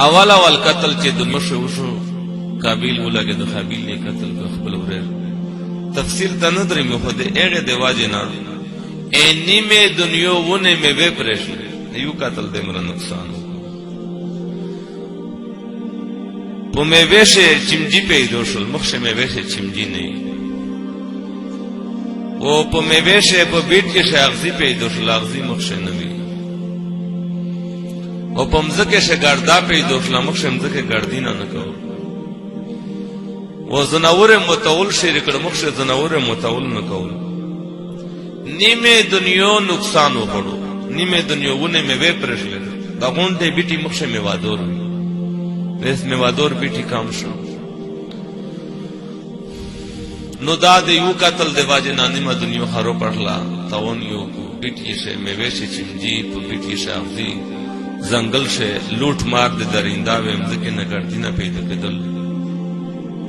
اول قتل چې د مشو وشو قابیل ولګي د قابیل نه قتل کو خپل ورر تفسیر ته نه درې مخ دې هغه دی واجب نه انی میں دنیا ونه میں وے پریشن یو قتل دے مرا نقصان پو میں ویشے چمجی پیدا شل مخش میں ویشے چمجی نہیں وہ پو میں ویشے پو بیٹ کے شے اغزی پیدا شل اغزی مخش نوی وہ پو مزکے شے گردا پیدا شل مخش مزکے گردی نہ نکو وہ زناور متول شرک مخش زناور متول نکول نیمه دنیا نقصان وکړو نیمه دنیا ونه مې وې پرشل دا غونډه بیٹی مخشه مې وادور ویس مې وادور بیٹی کام شو نو دا د یو قتل د واجه نیمه دنیا خرو پړلا تاون یو بیٹی شه مې وېشه چمجی په بیٹی شافزی زنګل شه لوټ مار د دریندا ویم ځکه نه ګرځي نه پیدا کېدل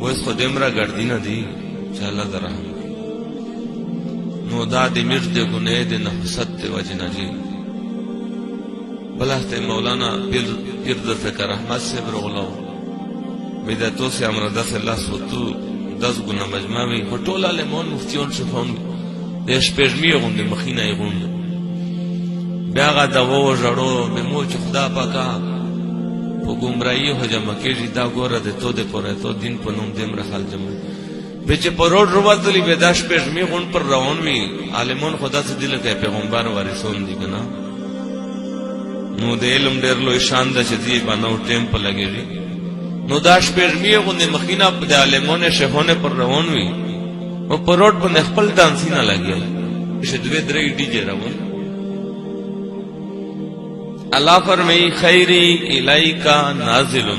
وس خو دمرا ګرځي نه دی چې الله درهم نو دا دی مرد دی گناہ دی نحست دی وجنہ جی بلحت مولانا پیر فکر احمد سے برغلاو بیدتو سے امر دس اللہ سوتو 10 گنا مجمعوی خطولا لیمون مفتیون شفاون دیش پیجمی غنده مخینه غنده بیاغا دواو جڑو بیموچ خدا پاکا پو گمرائی ہو جمع کیجی دا گورا دی تو دی پورے تو دین پنوم دیم رخال جمع بیچے پر روڈ رواتلی بیداش پیشمی غن پر روان وی عالمون خدا سے دل کہ پیغمبر وارثون دی کنا نو د علم ډیر لوی شان د چې دی باندې ټیم په لګیږي نو داش پیشمی غن مخینه د عالمون شهونه پر روان وی او پر روډ باندې خپل دانسی نه لګیل چې دوی درې ډی جه روان الله فرمای خیری الیکا نازل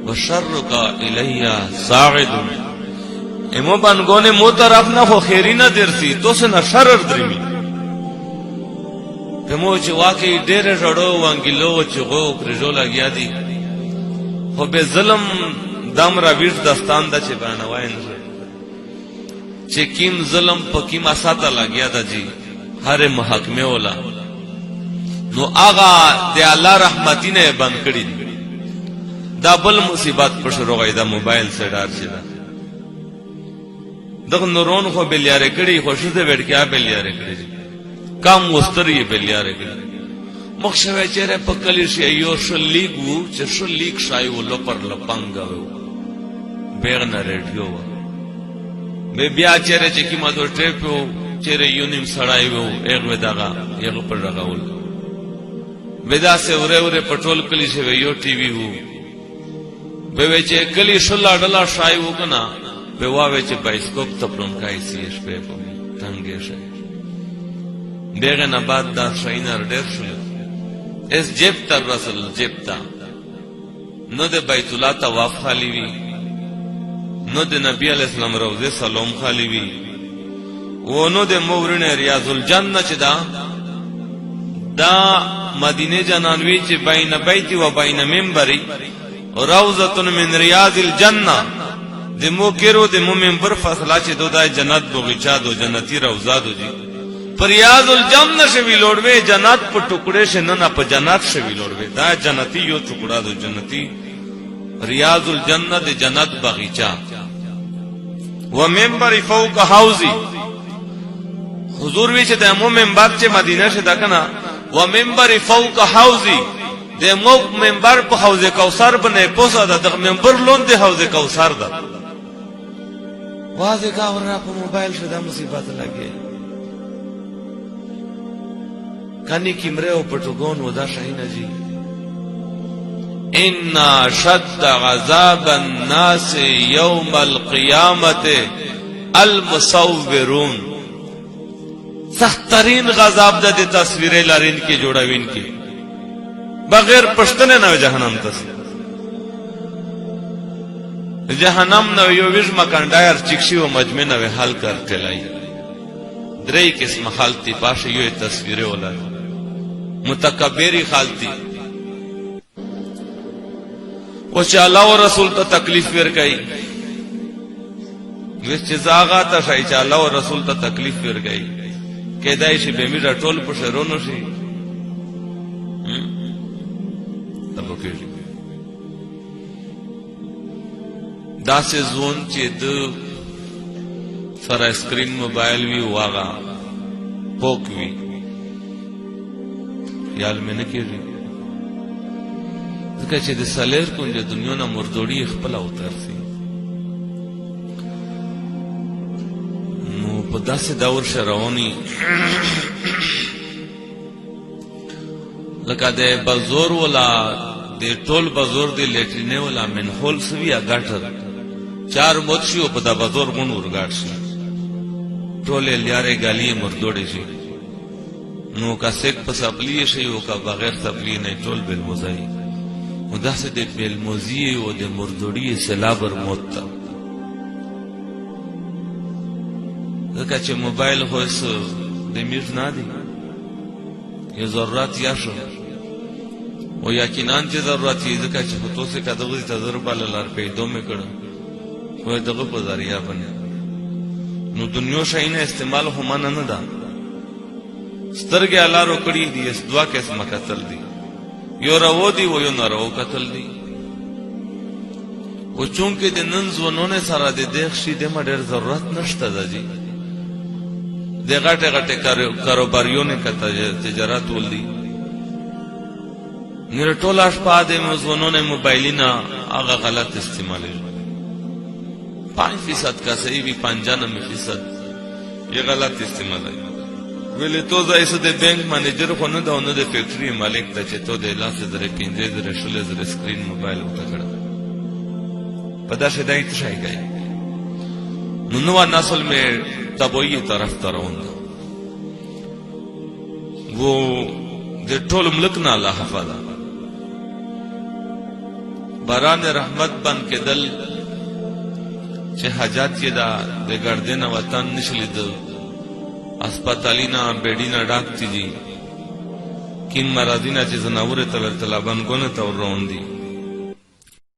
وشرک الیا صاعد امو بانگونے مو طرف نہ ہو خیری نہ درسی تو سے نہ شرر درمی امو چی واقعی دیر جڑو وانگلو چی غو کرجو لگیا دی خو بے ظلم دام را ویش دستان دا چی بانوائی نشو چی کیم ظلم پا کیم اساتا لگیا دا جی ہر محاکمے اولا نو آغا دے اللہ رحمتی نے بند کری دی دا بل مصیبت پش رو گئی دا موبائل سے ڈار چی دا دغ نورون خو بلیاره کړي خو شته وړکیا بلیاره کړي کام وستری بلیاره کړي مخشوي چیرې پکلی شي یو شلیګو چې شلیګ شای ولو پر لپنګو بیرنه ریډیو به بیا چیرې چې کی ماته ټریپو چیرې یونیم سړای وو ایک وداغه یو پر راغول ودا سے اوره اوره پټرول کلی شي یو ټي وی وو به چې کلی شلا ډلا شای وو کنه بیواوی چه بایسکوپ تپلون کائی سیش پی پو تنگی شای بیغن آباد دا شاینر دیر شلو اس جیب تا رسل جیب تا نو دے بیت اللہ تواف خالی وی نو دے نبی علیہ السلام روزے سلام خالی وی و نو دے مورن ریاض الجنہ چه دا مدینه جانانوی چه بین بیتی و بین منبری روزتن من ریاض الجنہ دمو کرو دمو منبر فاصلہ چه دو دا جنت بغیچا دو جنتی روزا دو جی پریاض الجنہ شوی لوڑوے جنت پا ٹکڑے سے ننا پا جنت شوی لوڑوے دا جنتی یو ٹکڑا دو جنتی ریاض الجنہ دے جنت بغیچا و منبر فوق حوزی حضور وی چه دمو منبر چه مدینہ سے دکنا و منبر فوق حوزی دمو منبر پا حوز کوثر بنے پوسا دا دق منبر لون دے حوز کوثر دا واضح کا ورنہ پا موبائل شدہ مصیبت لگے کانی کمرے و پٹگون ودا شہینہ جی اِنَّا شَدَّ عَذَابَ النَّاسِ يَوْمَ الْقِيَامَةِ الْمُصَوِّرُونَ سخترین غذاب دا دی تصویریں لارین کی جوڑاوین کی بغیر پشتنے نو جہنم تصویر جہنم نو یو ویج مکان ڈائر چکشی و مجمع نو حل کر تلائی درائی قسم خالتی پاش یو تصویر اولا متکبری خالتی وچه اللہ و رسول تا تکلیف ورگئی ویس چیز آغا تا شای چه اللہ و رسول تا تکلیف ورگئی کہ دائشی بیمی را ٹول پشرونو شی تبو کیجی داسې زون چې د سره سکرین موبایل وی واغه پوک وی خیال مې نه کېږي ځکه چې د سالیر کونج دنیا نه مردوړي خپل اوترسي نو په داسې دور شرواني لکه د بازور ولا د ټول بازور د لیټرینه ولا منحول سوي اگاټر چار موت شي په د بازور غون ورګاټ شي ټول لیاره غالي مردوړي شي نو کا سیک په سپلی شي او کا بغیر سپلی نه ټول بل موزای مداسه د بل موزي او د مردوړي سلابر موت ځکه چې موبایل هوس د میر نه دی یو ضرورت یا شو او یقیناً چې ضرورت یې ځکه چې په توسه کدغه تجربه لار پیدا مې کړ خو دغه په ذریعہ باندې نو دنیا شاینه استعمال هم نه ده سترګې الله رو کړی دي اس دعا کې اسمه قتل دي یو راو دي و یو نارو قتل دي او چونکه د نن ځونونه سره د دغه شي د مډر ضرورت نشته ده جی د غټه غټه کاروباریونه کته تجارت ولدي نیر ټول اشپا د ځونونه موبایلینا هغه غلط استعمالي 5% کا صحیح بھی 95% یہ غلط استعمال ہے ویلے تو ایسے دے بینک مینیجر خو نه دا نه د فیکټری مالک ته چې تو د لاس درې 15 شولې زر سکرین موبایل وته کړه پدا سے دای ته شای گئی نو نسل میں تبوی طرف ترون وہ د ټول ملک نه الله حفظ باران رحمت بن کے دل چې حاجات یې دا د ګردنه وطن نشلید اسپیټالینا بیډینا ډاکټي دي کین مرادینا چې زناور تل طلبان ګونه تور روان دي